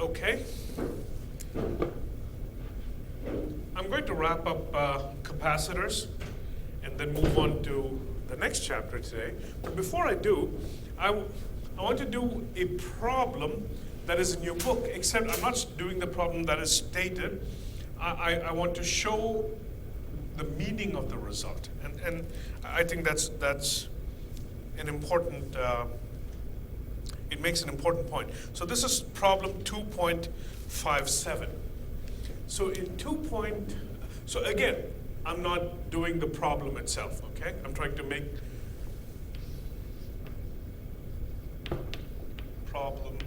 Okay. I'm going to wrap up capacitors and then move on to the next chapter today. But before I do, I want to do a problem that is in your book, except I'm not doing the problem that is stated. I want to show the meaning of the result. And I think that's an important, it makes an important point. So this is problem 2.57. So in so again, I'm not doing the problem itself, okay? I'm trying to make problem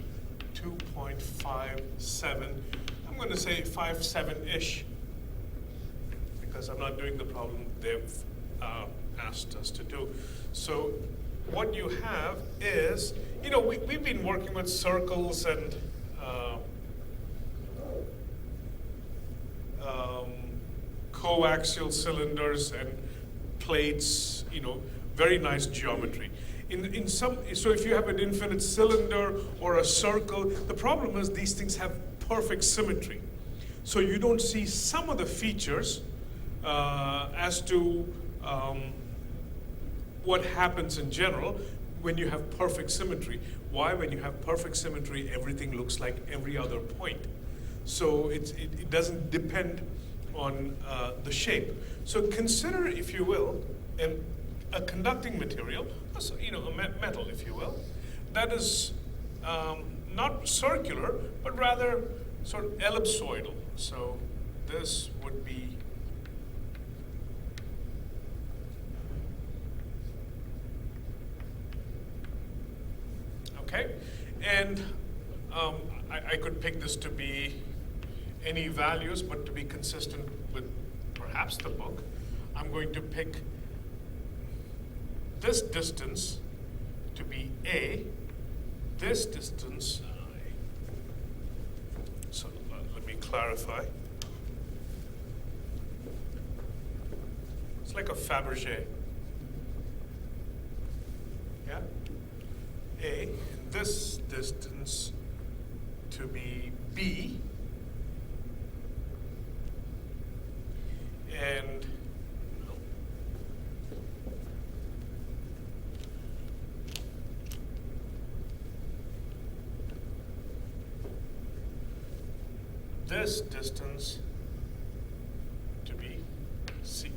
2.57. I'm going to say 57-ish because I'm not doing the problem they've asked us to do. So what you have is, you know, we've been working with circles and coaxial cylinders and plates, you know, very nice geometry. So if you have an infinite cylinder or a circle, the problem is these things have perfect symmetry. So you don't see some of the features as to what happens in general when you have perfect symmetry. Why? When you have perfect symmetry, everything looks like every other point. So it doesn't depend on the shape. So consider, if you will, a conducting material, you know, a metal, if you will, that is not circular, but rather sort of ellipsoidal. So this would be okay, and I could pick this to be any values, but to be consistent with perhaps the book, I'm going to pick this distance to be A, this distance, so let me clarify. It's like a Fabergé. Yeah? A, and this distance to be B, and this distance to be C.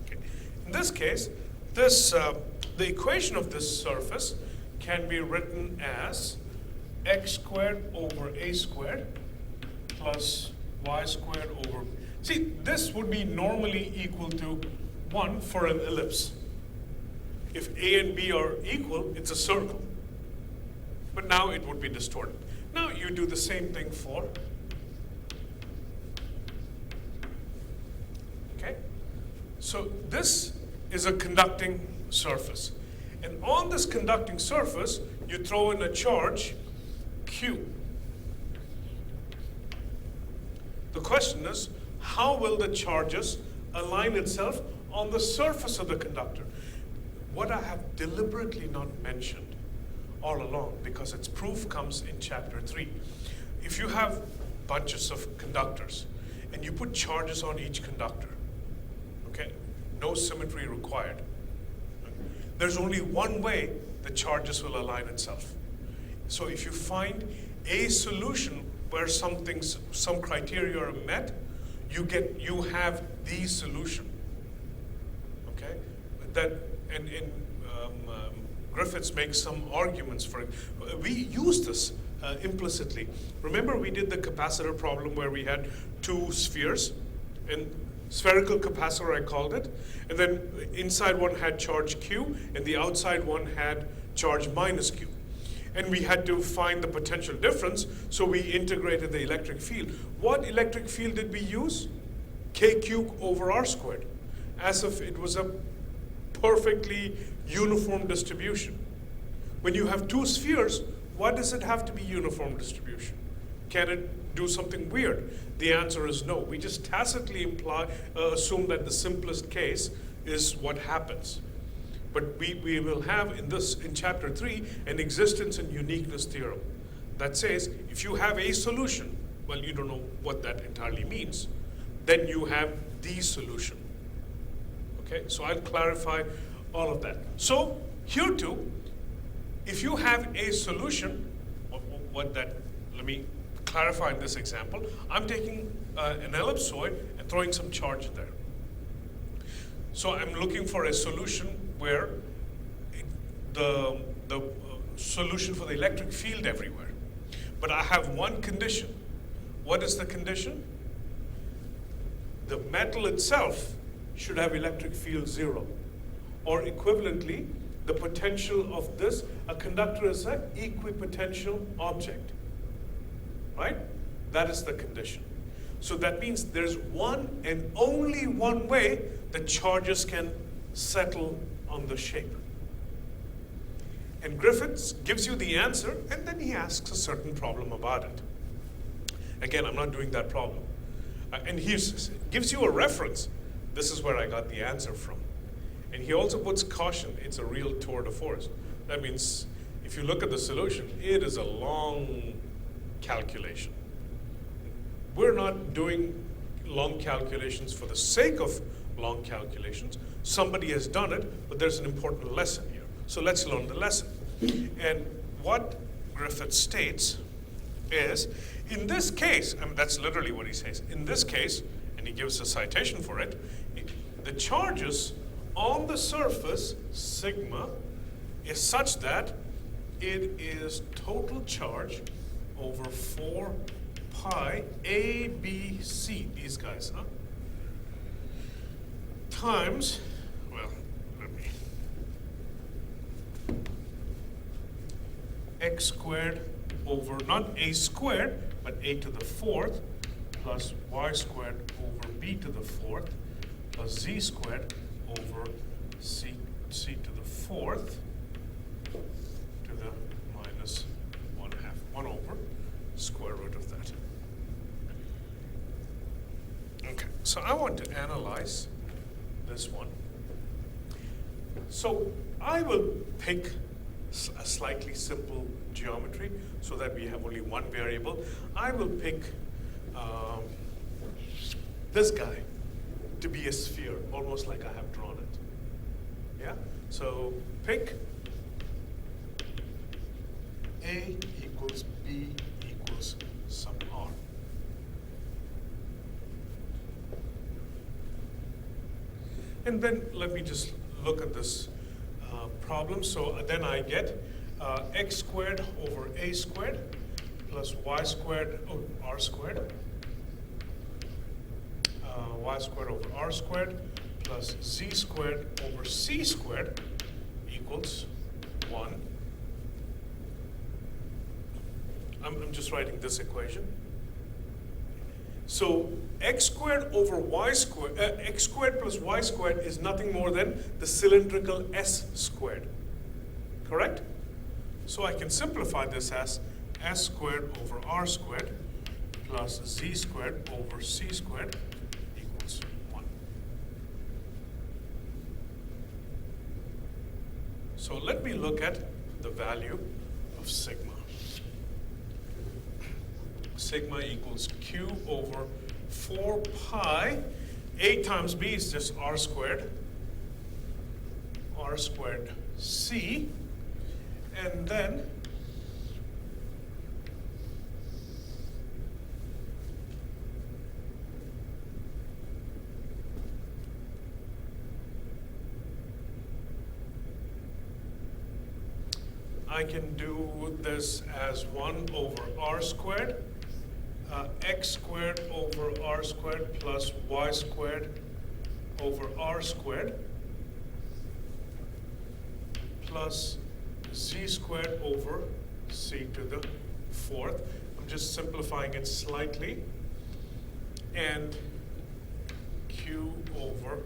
Okay. In this case, the equation of this surface can be written as x squared over a squared plus y squared over, see, this would be normally equal to 1 for an ellipse. If A and B are equal, it's a circle. But now it would be distorted. Now you do the same thing for, okay? So this is a conducting surface. And on this conducting surface, you throw in a charge, Q. The question is, how will the charges align itself on the surface of the conductor? What I have deliberately not mentioned all along, because its proof comes in chapter 3. If you have bunches of conductors and you put charges on each conductor, okay, no symmetry required. There's only one way the charges will align itself. So if you find a solution where some criteria are met, you have the solution. Okay, that and Griffiths makes some arguments for it. We use this implicitly. Remember, we did the capacitor problem where we had two spheres, and spherical capacitor I called it, and then inside one had charge Q, and the outside one had charge minus Q. And we had to find the potential difference, so we integrated the electric field. What electric field did we use? KQ over R squared, as if it was a perfectly uniform distribution. When you have two spheres, why does it have to be uniform distribution? Can it do something weird? The answer is no. We just tacitly assume that the simplest case is what happens. But we will have in chapter 3 an existence and uniqueness theorem that says if you have a solution, well, you don't know what that entirely means, then you have the solution. Okay, so I'll clarify all of that. So here too, if you have a solution, let me clarify in this example. I'm taking an ellipsoid and throwing some charge there. So I'm looking for a solution where the solution for the electric field everywhere. But I have one condition. What is the condition? The metal itself should have electric field 0. Or equivalently, the potential of this, a conductor is an equipotential object. Right? That is the condition. So that means there's one and only one way the charges can settle on the shape. And Griffiths gives you the answer, and then he asks a certain problem about it. Again, I'm not doing that problem. And he gives you a reference. This is where I got the answer from. And he also puts caution. It's a real tour de force. That means if you look at the solution, it is a long calculation. We're not doing long calculations for the sake of long calculations. Somebody has done it, but there's an important lesson here. So let's learn the lesson. And what Griffith states is, in this case, I mean, that's literally what he says. In this case, and he gives a citation for it, the charges on the surface, sigma, is such that it is total charge over 4 pi A, B, C, these guys, huh? Times, well, let me, x squared over, not a squared, but a to the 4th, plus y squared over b to the 4th, plus z squared over c to the 4th, to the minus 1/2, 1 over square root of that. Okay, so I want to analyze this one. So I will pick a slightly simple geometry so that we have only one variable. I will pick this guy to be a sphere, almost like I have drawn it. Yeah? So pick A equals B equals some R. And then let me just look at this problem. So then I get x squared over a squared plus y squared over r squared, y squared over r squared plus z squared over c squared equals 1. I'm just writing this equation. So x squared over y squared, x squared plus y squared is nothing more than the cylindrical s squared, correct? So I can simplify this as s squared over r squared plus z squared over c squared equals 1. So let me look at the value of sigma. Sigma equals q over 4 pi. A times b is just r squared c, and then I can do this as 1 over r squared, x squared over r squared plus y squared over r squared plus z squared over c to the 4th. I'm just simplifying it slightly. And q over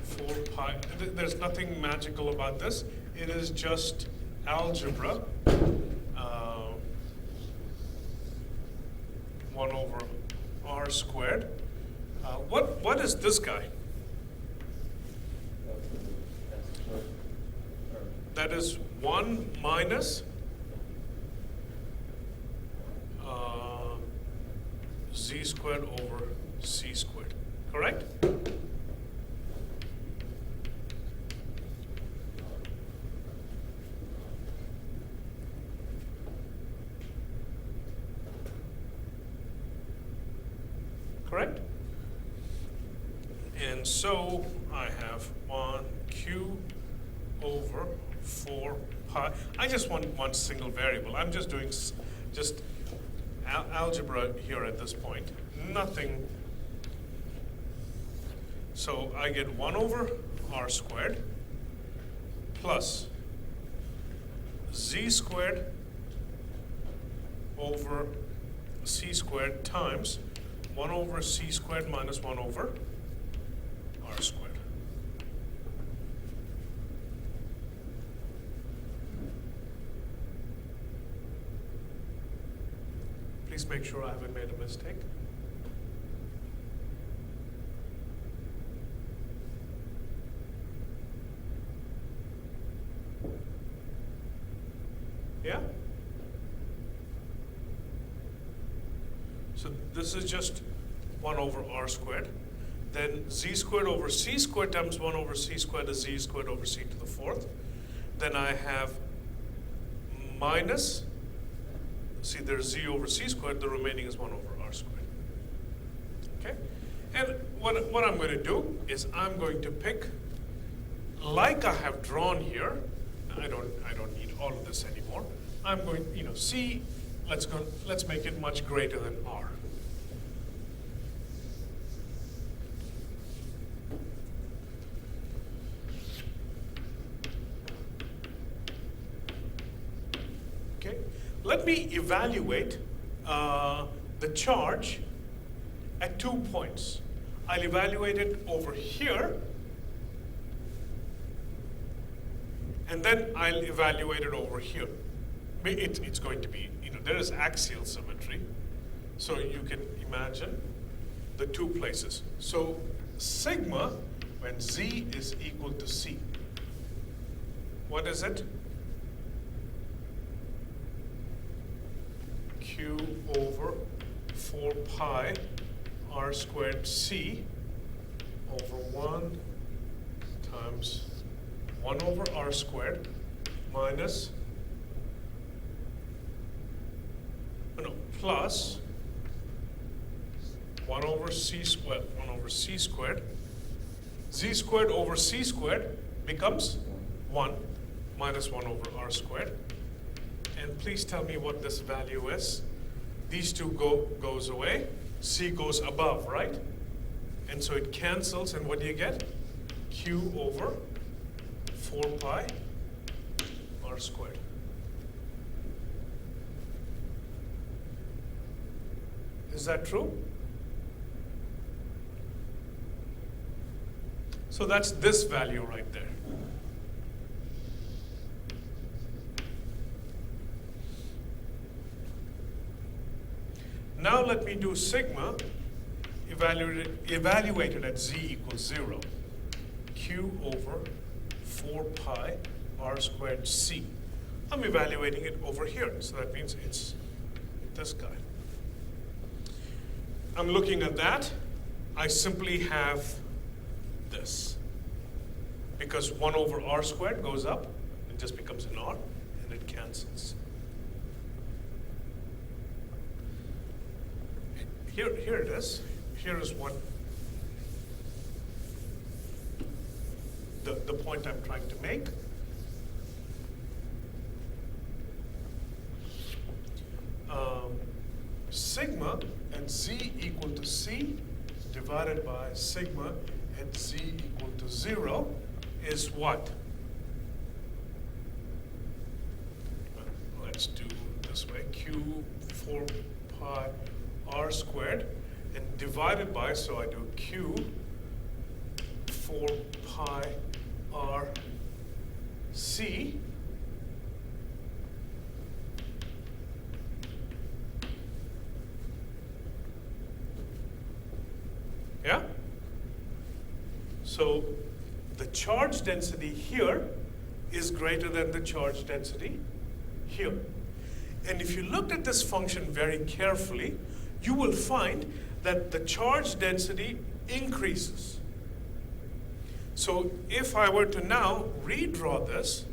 4 pi. There's nothing magical about this. It is just algebra. 1 over r squared. What is this guy? that is 1 minus z squared over c squared, correct? Correct? And so I have 1 q over 4 pi. I just want one single variable. I'm just doing just algebra here at this point. Nothing. So I get 1 over r squared plus z squared over c squared times 1 over c squared minus 1 over r squared. Please make sure I haven't made a mistake. Yeah? So this is just 1 over r squared. Then z squared over c squared times 1 over c squared is z squared over c to the 4th. Then I have minus, see there's z over c squared, the remaining is 1 over r squared. Okay? And what I'm going to do is I'm going to pick, like I have drawn here, I don't need all of this anymore. I'm going, c, let's make it much greater than r. Okay, let me evaluate the charge at 2 points. I'll evaluate it over here, and then I'll evaluate it over here. It's going to be, there is axial symmetry, so you can imagine the 2 places. So sigma, when z is equal to c, what is it? Q over 4 pi r squared c over 1 times 1 over r squared minus, plus 1 over c squared, 1 over c squared. Z squared over c squared becomes 1 minus 1 over r squared. And please tell me what this value is. These two goes away. C goes above, right? And so it cancels, and what do you get? Q over 4 pi r squared. Is that true? So that's this value right there. Now let me do sigma evaluated at z equals 0. Q over 4 pi r squared c. I'm evaluating it over here, so that means it's this guy. I'm looking at that. I simply have this. Because 1 over r squared goes up, it just becomes an r, and it cancels. Here it is. Here is what the point I'm trying to make. Sigma at z equal to c divided by sigma at z equal to 0 is what? Let's do it this way. Q 4 pi r squared, and divided by, so I do Q 4 pi r c yeah? So the charge density here is greater than the charge density here. And if you looked at this function very carefully, you will find that the charge density increases. So if I were to now redraw this,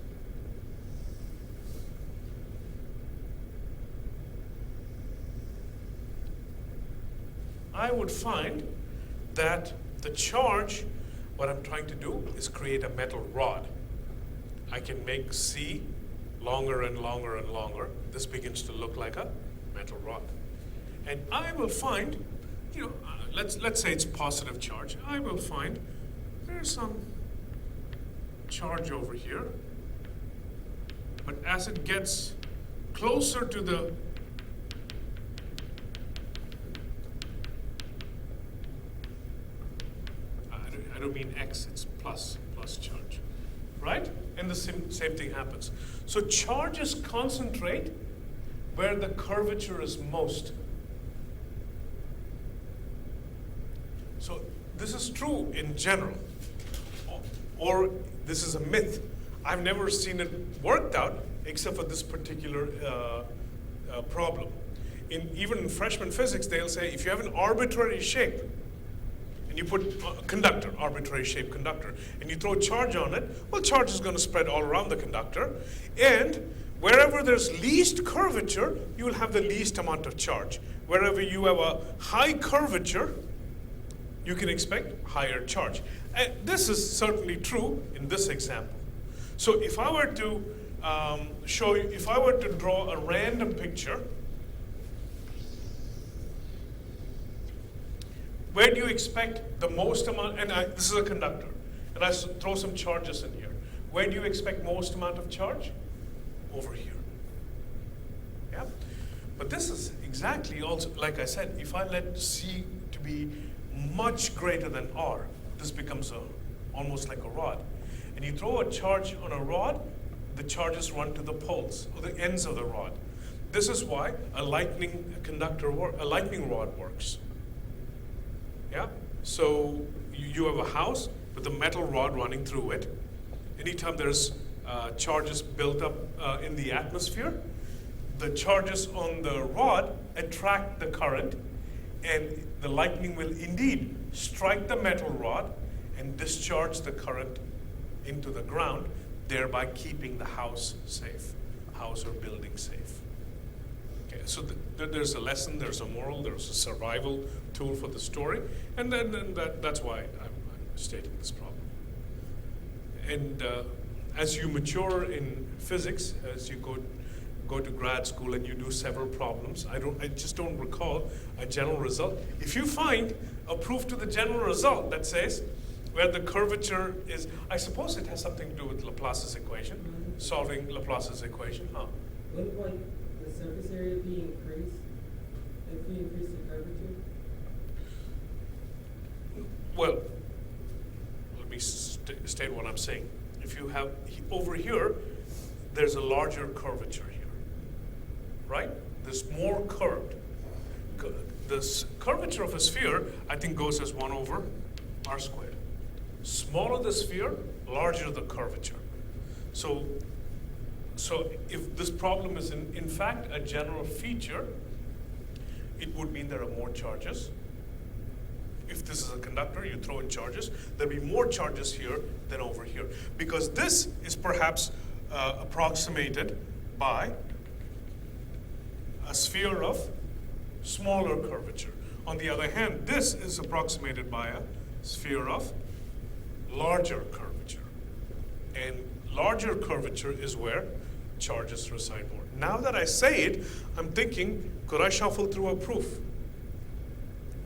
I would find that the charge, what I'm trying to do is create a metal rod. I can make C longer and longer and longer. This begins to look like a metal rod. And I will find, let's say it's positive charge. I will find there's some charge over here. But as it gets closer to the I don't mean X, it's plus charge, right? And the same thing happens. So charges concentrate where the curvature is most. So this is true in general, or this is a myth. I've never seen it worked out except for this particular problem. Even in freshman physics, they'll say if you have an arbitrary shape, you put a conductor, arbitrary shaped conductor, and you throw charge on it, well, charge is going to spread all around the conductor. And wherever there's least curvature, you will have the least amount of charge. Wherever you have a high curvature, you can expect higher charge. And this is certainly true in this example. So if I were to show you, if I were to draw a random picture, where do you expect the most amount, and this is a conductor, and I throw some charges in here. Where do you expect most amount of charge? Over here. Yeah? But this is exactly also, like I said, if I let C to be much greater than R, this becomes almost like a rod. And you throw a charge on a rod, the charges run to the poles, or the ends of the rod. This is why a lightning rod works. Yeah? So you have a house with a metal rod running through it. Anytime there's charges built up in the atmosphere, the charges on the rod attract the current, and the lightning will indeed strike the metal rod and discharge the current into the ground, thereby keeping the house safe, house or building safe. Okay, so there's a lesson, there's a moral, there's a survival tool for the story, and then that's why I'm stating this problem. And as you mature in physics, as you go to grad school and you do several problems, I just don't recall a general result. If you find a proof to the general result that says where the curvature is, I suppose it has something to do with Laplace's equation, solving Laplace's equation, huh? Wouldn't the surface area be increased if we increase the curvature? Well, let me state what I'm saying. If you have, over here, there's a larger curvature here, right? There's more curved. The curvature of a sphere, I think, goes as 1 over r squared. Smaller the sphere, larger the curvature. So if this problem is in fact a general feature, it would mean there are more charges. If this is a conductor, you throw in charges, there'll be more charges here than over here. Because this is perhaps approximated by a sphere of smaller curvature. On the other hand, this is approximated by a sphere of larger curvature. And larger curvature is where charges reside more. Now that I say it, I'm thinking, could I shuffle through a proof?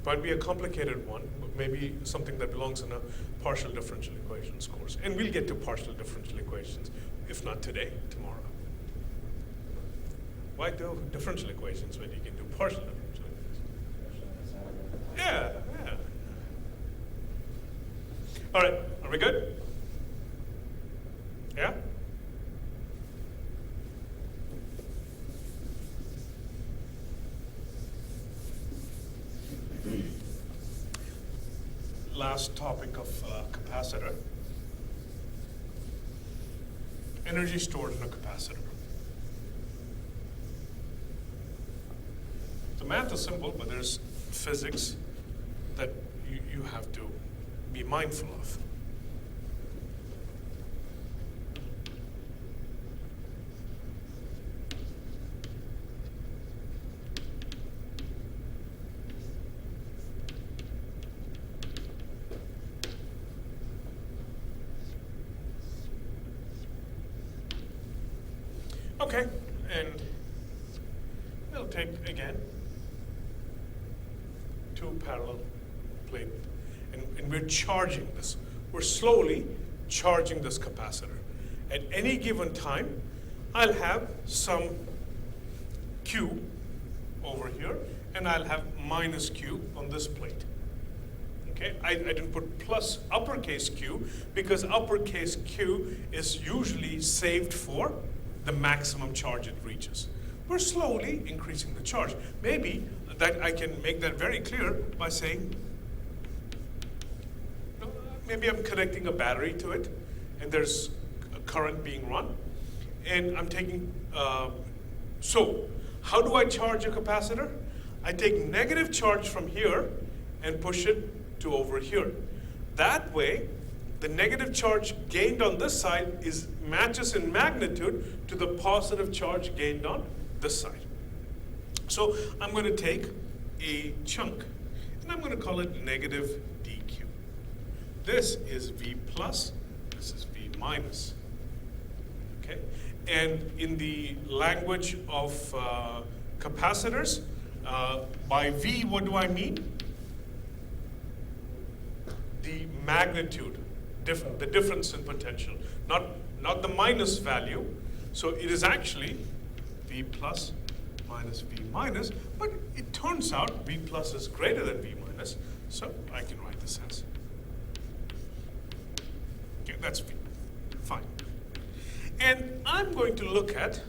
Might be a complicated one, but maybe something that belongs in a partial differential equations course. And we'll get to partial differential equations, if not today, tomorrow. Why do differential equations when you can do partial differential equations? Yeah. All right, are we good? Yeah? Last topic of capacitor. energy stored in a capacitor. The math is simple, but there's physics that you have to be mindful of. Okay, and we'll take again two parallel plate, and we're charging this. We're slowly charging this capacitor. At any given time, I'll have some Q over here, and I'll have minus Q on this plate. Okay, I didn't put plus uppercase Q because uppercase Q is usually saved for the maximum charge it reaches. We're slowly increasing the charge. Maybe that I can make that very clear by saying, maybe I'm connecting a battery to it, and there's a current being run, and I'm taking, so how do I charge a capacitor? I take negative charge from here and push it to over here. That way, the negative charge gained on this side matches in magnitude to the positive charge gained on this side. So I'm going to take a chunk, and I'm going to call it negative dq. This is V plus, this is V minus. Okay? And in the language of capacitors, by V, what do I mean? The magnitude, the difference in potential, not the minus value. So it is actually V plus minus V minus, but it turns out V plus is greater than V minus, so I can write this as. Okay, that's V. Fine. And I'm going to look at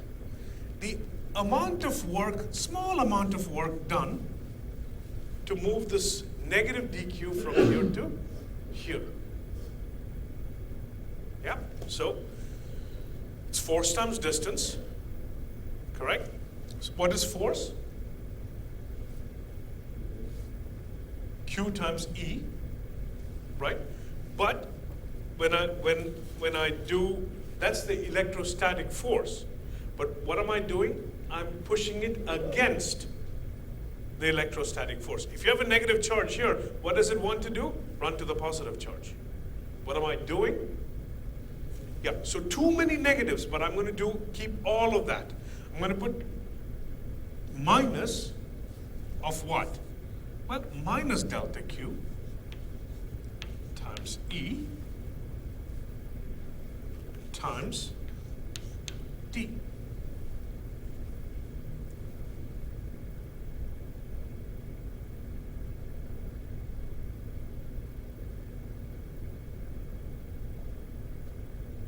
the amount of work, small amount of work done to move this negative dq from here to here. Yeah, so it's force times distance, correct? So what is force? Q times E, right? But when I do, that's the electrostatic force. But what am I doing? I'm pushing it against the electrostatic force. If you have a negative charge here, what does it want to do? Run to the positive charge. What am I doing? Yeah, so too many negatives, but I'm going to keep all of that. I'm going to put minus of what? Well, minus delta Q times E times D.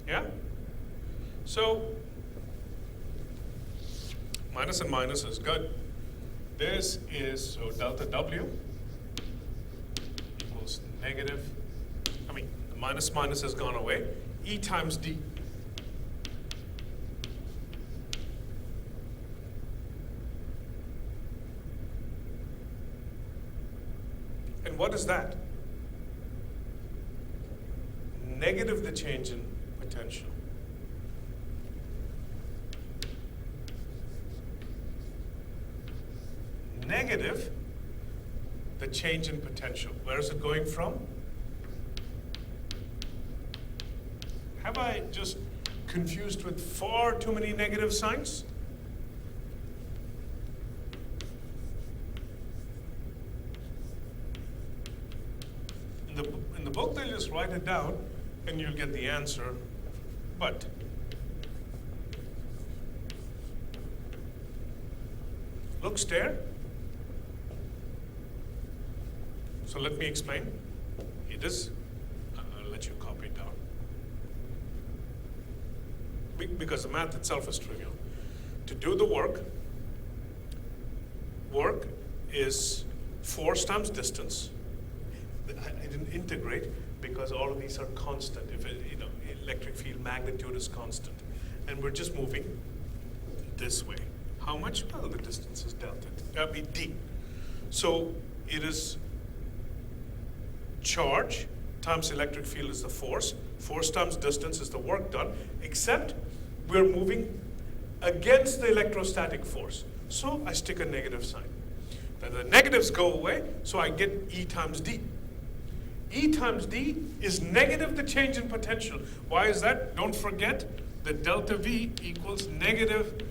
Yeah? So, minus and minus is good. This is, so delta W equals negative, the minus has gone away, E times D. And what is that? Negative the change in potential. Negative the change in potential. Where is it going from? Have I just confused with far too many negative signs? In the book, they'll just write it down and you'll get the answer. But look, stare. So let me explain. It is, I'll let you copy it down. Because the math itself is trivial. To do the work is force times distance. I didn't integrate because all of these are constant. If electric field magnitude is constant. and we're just moving this way. How much? Well, the distance is delta. That would be d. So it is charge times electric field is the force. Force times distance is the work done, except we're moving against the electrostatic force. So I stick a negative sign. Then the negatives go away, so I get E times D. E times D is negative the change in potential. Why is that? Don't forget that delta V equals negative,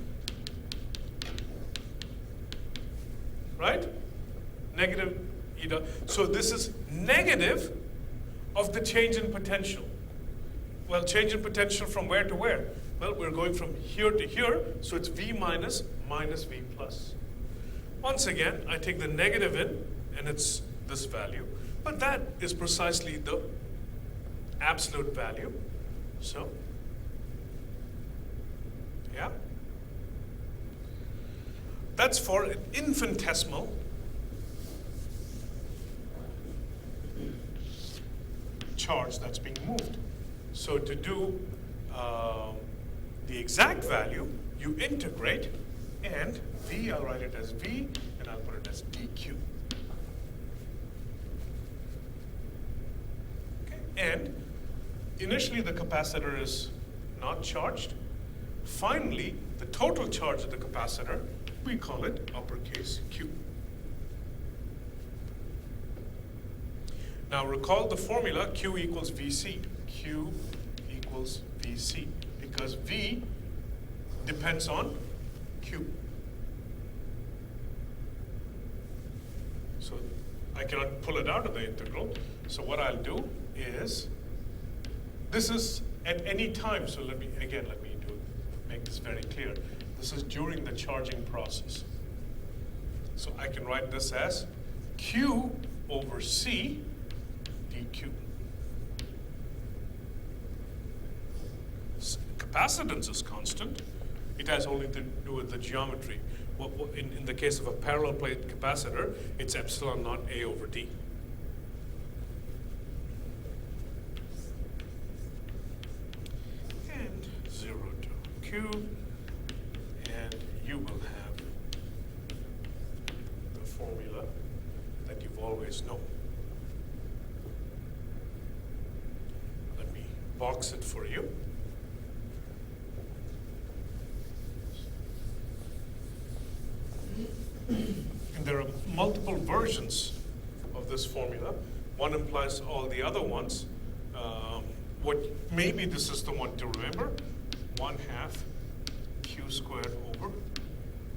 right? Negative E dot. So this is negative of the change in potential. Well, change in potential from where to where? Well, we're going from here to here, so it's V minus minus V plus. Once again, I take the negative in, and it's this value. But that is precisely the absolute value. So, yeah. That's for an infinitesimal charge that's being moved. So to do the exact value, you integrate, and V, I'll write it as V, and I'll put it as dq. Okay. And initially the capacitor is not charged. Finally, the total charge of the capacitor, we call it uppercase Q. Now recall the formula, Q equals VC. Q equals VC, because V depends on Q. So I cannot pull it out of the integral. So what I'll do is, this is at any time, so let me make this very clear. This is during the charging process. So I can write this as Q over C dq. Capacitance is constant. It has only to do with the geometry. In the case of a parallel plate capacitor, it's epsilon naught A over D. And 0 to Q, and you will have the formula that you've always known. Let me box it for you. And there are multiple versions of this formula. One implies all the other ones. Maybe this is the one to remember. 1/2 Q squared over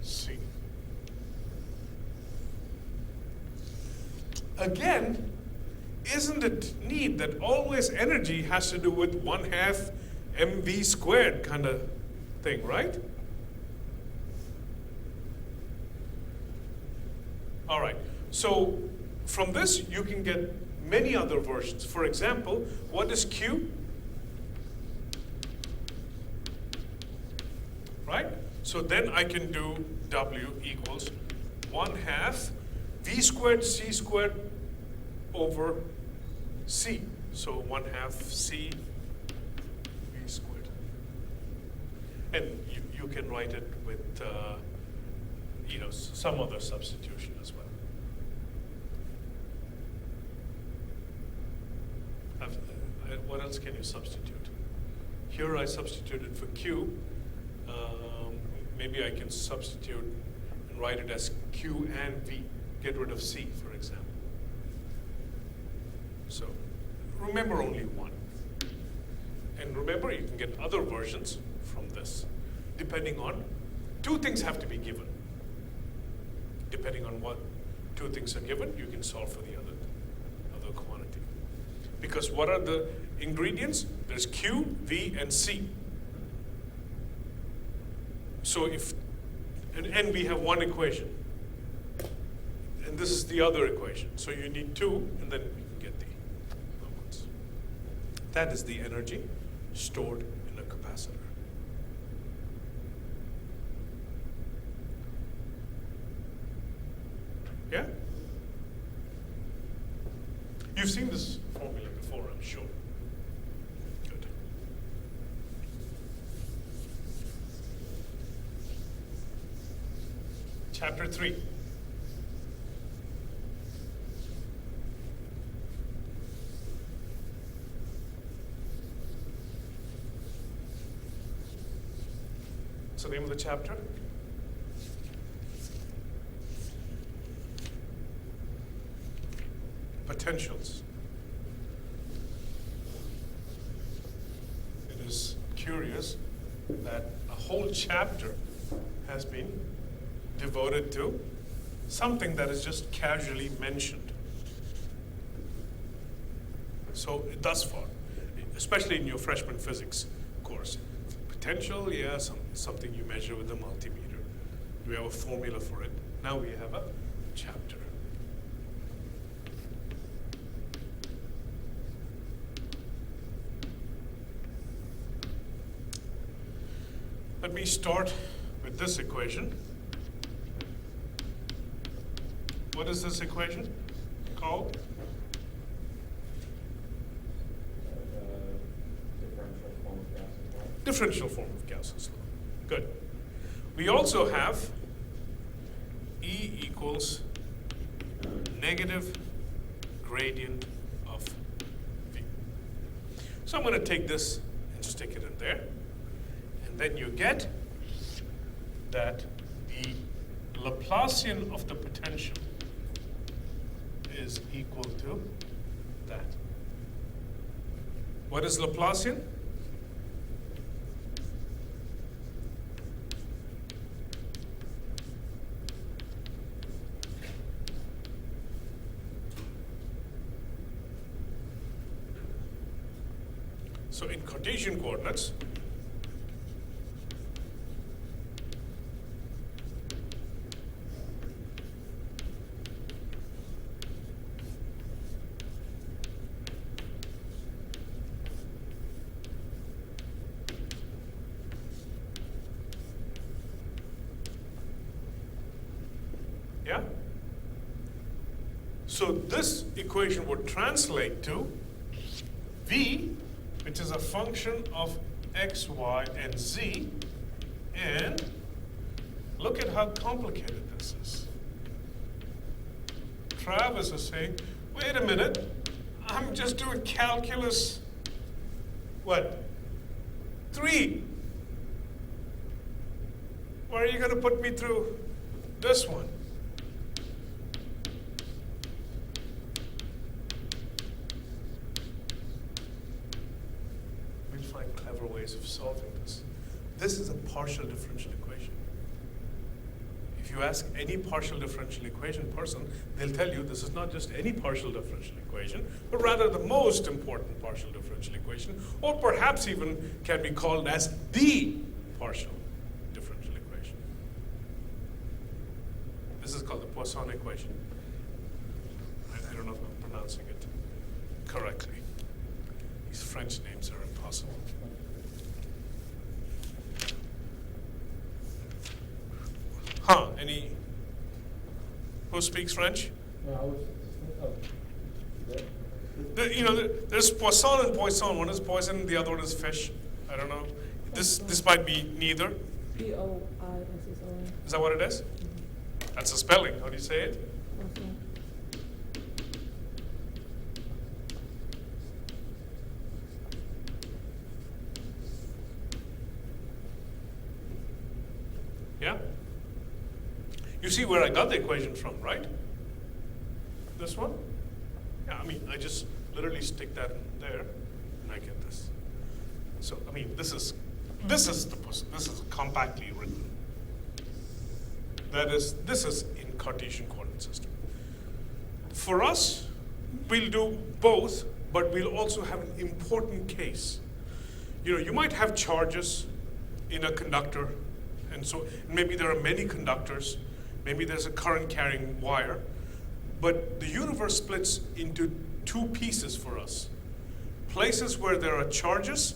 C. Again, isn't it neat that always energy has to do with 1/2 mv squared kind of thing, right? All right, so from this you can get many other versions. For example, what is Q? Right? So then I can do W equals 1/2 V squared C squared over C. So 1/2 C V squared. And you can write it with some other substitution as well. What else can you substitute? Here I substituted for Q. Maybe I can substitute and write it as Q and V. Get rid of C, for example. So remember only one. And remember, you can get other versions from this, depending on, two things have to be given. Depending on what two things are given, you can solve for the other quantity. Because what are the ingredients? There's Q, V, and C. So and we have one equation. And this is the other equation. So you need two, and then we can get the other ones. That is the energy stored in a capacitor. Yeah? You've seen this formula before, I'm sure. Good. Chapter 3. What's the name of the chapter? Potentials. It is curious that a whole chapter has been devoted to something that is just casually mentioned. So thus far, especially in your freshman physics course, potential, yeah, something you measure with the multimeter. We have a formula for it. Now we have a chapter. Let me start with this equation. What is this equation called? Differential form of Gauss's law. Good. We also have E equals negative gradient of V. So I'm going to take this and stick it in there. And then you get that the Laplacian of the potential is equal to that. What is Laplacian? So in Cartesian coordinates, yeah? So this equation would translate to V, which is a function of x, y, and z, and look at how complicated this is. Travis is saying, wait a minute, I'm just doing calculus, what, 3. Why are you going to put me through this one? Clever ways of solving this. This is a partial differential equation. If you ask any partial differential equation person, they'll tell you this is not just any partial differential equation, but rather the most important partial differential equation, or perhaps even can be called as the partial differential equation. This is called the Poisson equation. I don't know if I'm pronouncing it correctly. These French names are impossible. Huh, who speaks French? There's Poisson and Poisson. One is poison, the other one is fish. I don't know. This might be neither. Poisson. Is that what it is? Mm-hmm. That's the spelling. How do you say it? Poisson. Yeah? You see where I got the equation from, right? This one? Yeah, I mean, I just literally stick that in there, and I get this. So, I mean, this is compactly written. This is in Cartesian coordinate system. For us, we'll do both, but we'll also have an important case. You might have charges in a conductor, and so maybe there are many conductors. Maybe there's a current carrying wire, but the universe splits into two pieces for us. Places where there are charges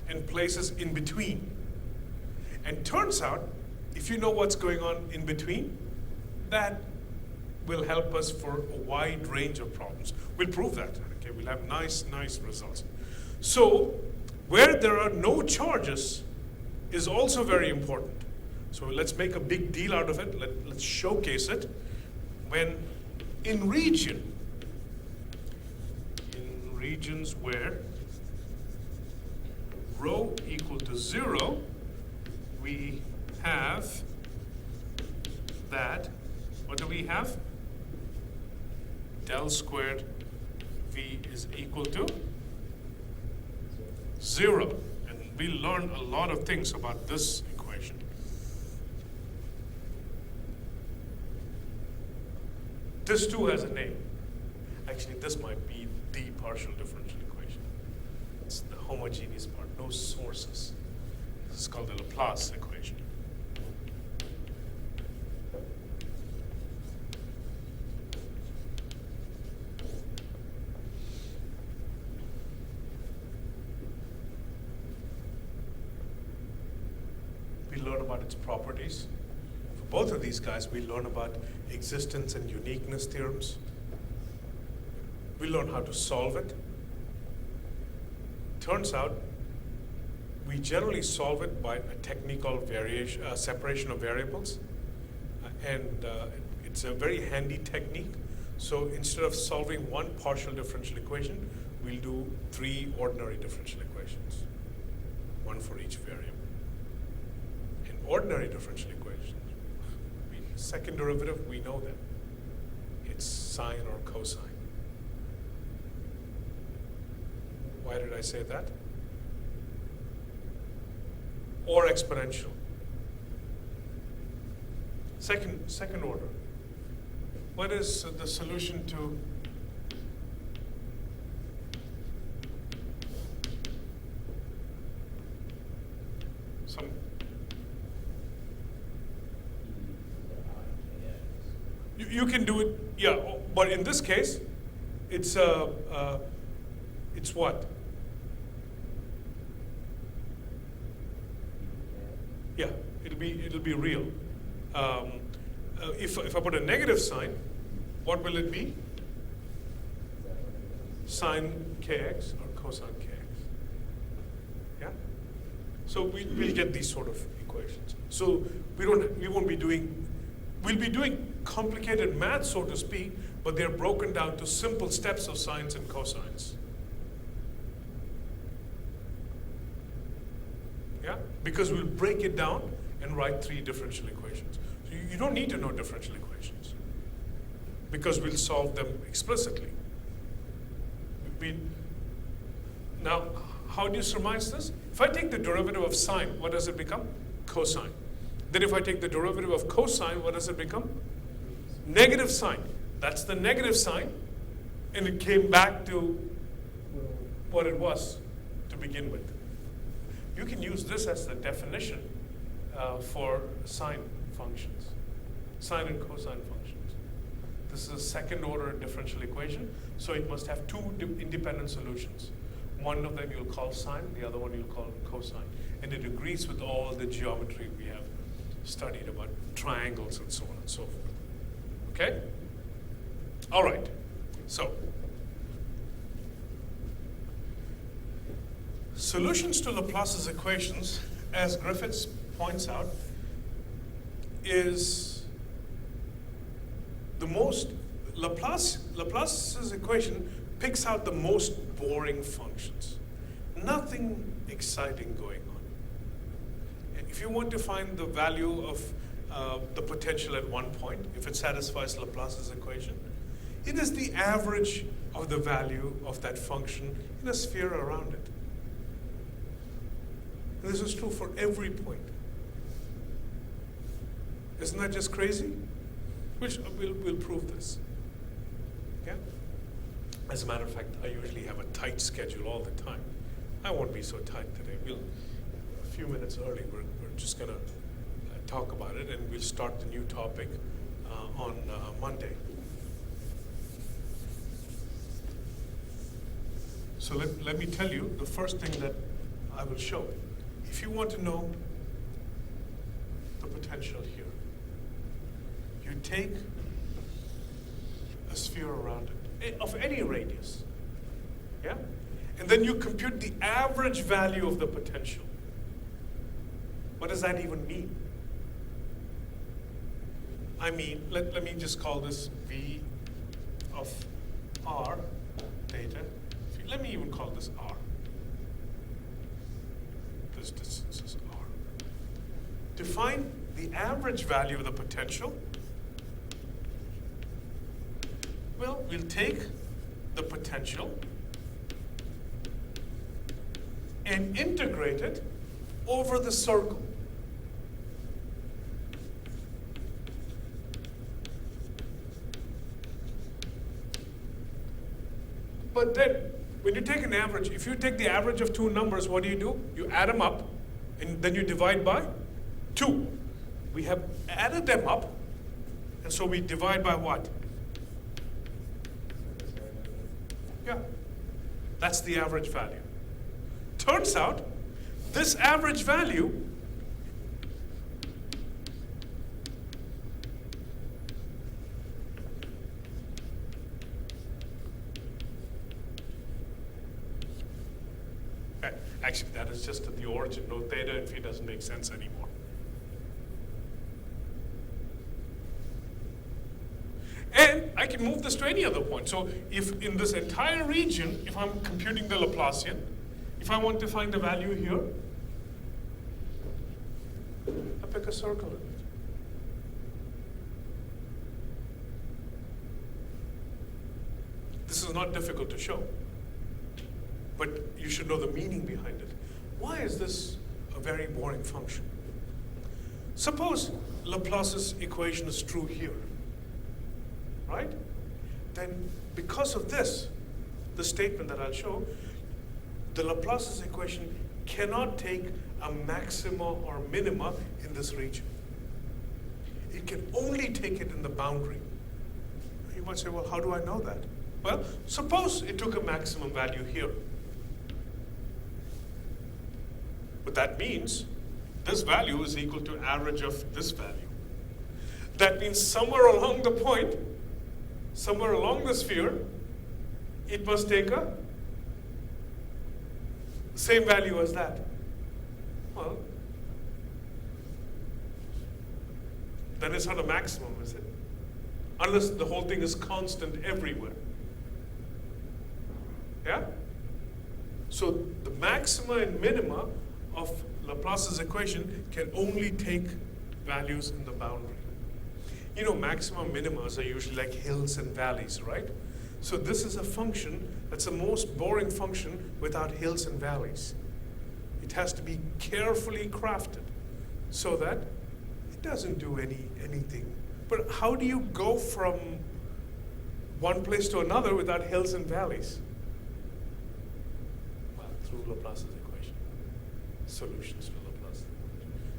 and places in between. And turns out, if you know what's going on in between, that will help us for a wide range of problems. We'll prove that, okay? We'll have nice results. So, where there are no charges is also very important. So let's make a big deal out of it. Let's showcase it. When in regions where rho equal to 0, we have that, what do we have? Del squared V is equal to 0. And we learned a lot of things about this equation. This too has a name. Actually, this might be the partial differential equation. It's the homogeneous part, no sources. This is called the Laplace equation. We learn about its properties. For both of these guys, we learn about existence and uniqueness theorems. We learn how to solve it. Turns out, we generally solve it by a technique called separation of variables. It's a very handy technique. So instead of solving one partial differential equation, we'll do 3 ordinary differential equations, one for each variable. In ordinary differential equations, second derivative, we know that. It's sine or cosine. Why did I say that? Or exponential. Second order. What is the solution to some? You can do it, yeah, but in this case, it's what? Yeah, it'll be real. If I put a negative sign, what will it be? Sine kx or cosine kx. Yeah. So we'll get these sort of equations. So we'll be doing complicated math, so to speak, but they're broken down to simple steps of sines and cosines. Yeah, because we'll break it down and write 3 differential equations. So you don't need to know differential equations because we'll solve them explicitly. Now, how do you surmise this? If I take the derivative of sine, what does it become? Cosine. Then if I take the derivative of cosine, what does it become? Negative sine. That's the negative sign, and it came back to what it was to begin with. You can use this as the definition for sine functions, sine and cosine functions. This is a second order differential equation, so it must have 2 independent solutions. One of them you'll call sine, the other one you'll call cosine. And it agrees with all the geometry we have studied about triangles and so on and so forth. Okay? All right. So, solutions to Laplace's equations, as Griffiths points out, is the most, Laplace's equation picks out the most boring functions. Nothing exciting going on. If you want to find the value of the potential at one point, if it satisfies Laplace's equation, it is the average of the value of that function in a sphere around it. And this is true for every point. Isn't that just crazy? Which we'll prove this. Yeah? As a matter of fact, I usually have a tight schedule all the time. I won't be so tight today. A few minutes early, we're just going to talk about it, and we'll start the new topic on Monday. So let me tell you the first thing that I will show. If you want to know the potential here, you take a sphere around it, of any radius, yeah? And then you compute the average value of the potential. What does that even mean? I mean, let me just call this V of R theta. Let me even call this R. This distance is R. To find the average value of the potential, well, we'll take the potential and integrate it over the circle. But then, when you take an average, if you take the average of two numbers, what do? You add them up, and then you divide by 2. We have added them up, and so we divide by what? Yeah, that's the average value. Turns out, this average value actually, that is just at the origin. No theta and phi doesn't make sense anymore. And I can move this to any other point. So if in this entire region, if I'm computing the Laplacian, if I want to find the value here, I pick a circle in it. This is not difficult to show, but you should know the meaning behind it. Why is this a very boring function? Suppose Laplace's equation is true here, right? Then because of this, the statement that I'll show, the Laplace's equation cannot take a maxima or minima in this region. It can only take it in the boundary. You might say, well, how do I know that? Well, suppose it took a maximum value here. But that means this value is equal to average of this value. That means somewhere along the point, somewhere along the sphere, it must take a same value as that. Well, then it's not a maximum, is it? Unless the whole thing is constant everywhere. Yeah? So the maxima and minima of Laplace's equation can only take values in the boundary. You know, maxima and minimas are usually like hills and valleys, right? So this is a function that's the most boring function without hills and valleys. It has to be carefully crafted so that it doesn't do anything. But how do you go from one place to another without hills and valleys? Well, through Laplace's equation. Solutions to Laplace's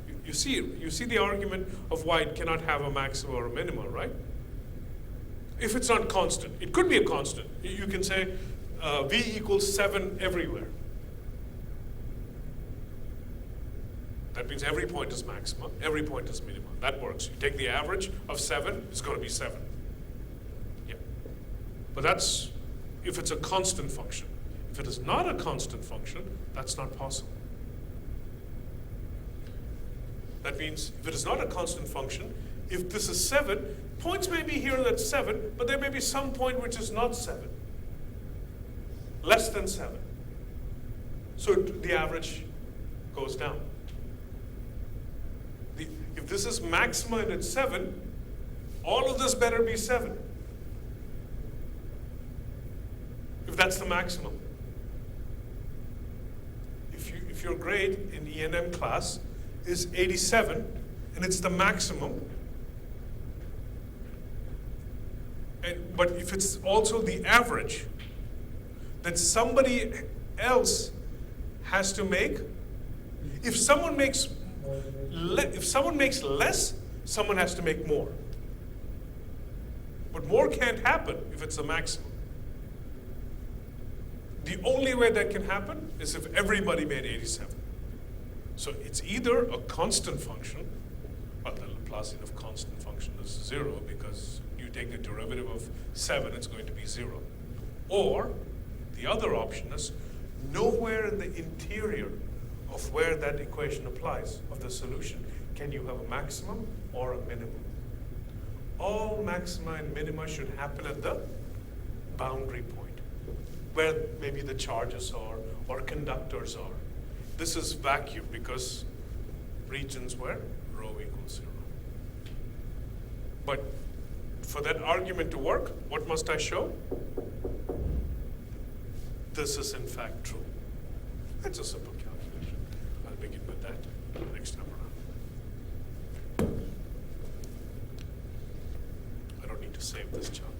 equation. You see the argument of why it cannot have a maxima or a minima, right? If it's not constant. It could be a constant. You can say V equals 7 everywhere. That means every point is maxima, every point is minima. That works. You take the average of 7, it's going to be 7. Yeah. But that's if it's a constant function. If it is not a constant function, that's not possible. That means if it is not a constant function, if this is 7, points may be here that's 7, but there may be some point which is not 7. Less than 7. So the average goes down. If this is maxima and it's 7, all of this better be 7. If that's the maximum. If your grade in E&M class is 87, and it's the maximum, but if it's also the average, then somebody else has to make, if someone makes less, someone has to make more. But more can't happen if it's a maximum. The only way that can happen is if everybody made 87. So it's either a constant function, well, the Laplacian of constant function is 0 because you take the derivative of 7, it's going to be 0. Or the other option is nowhere in the interior of where that equation applies, of the solution, can you have a maximum or a minimum. all maxima and minima should happen at the boundary point, where maybe the charges are or conductors are. This is vacuum because regions where rho equals 0. But for that argument to work, what must I show? This is in fact true. That's a simple calculation. I'll begin with that next time around. I don't need to save this chart.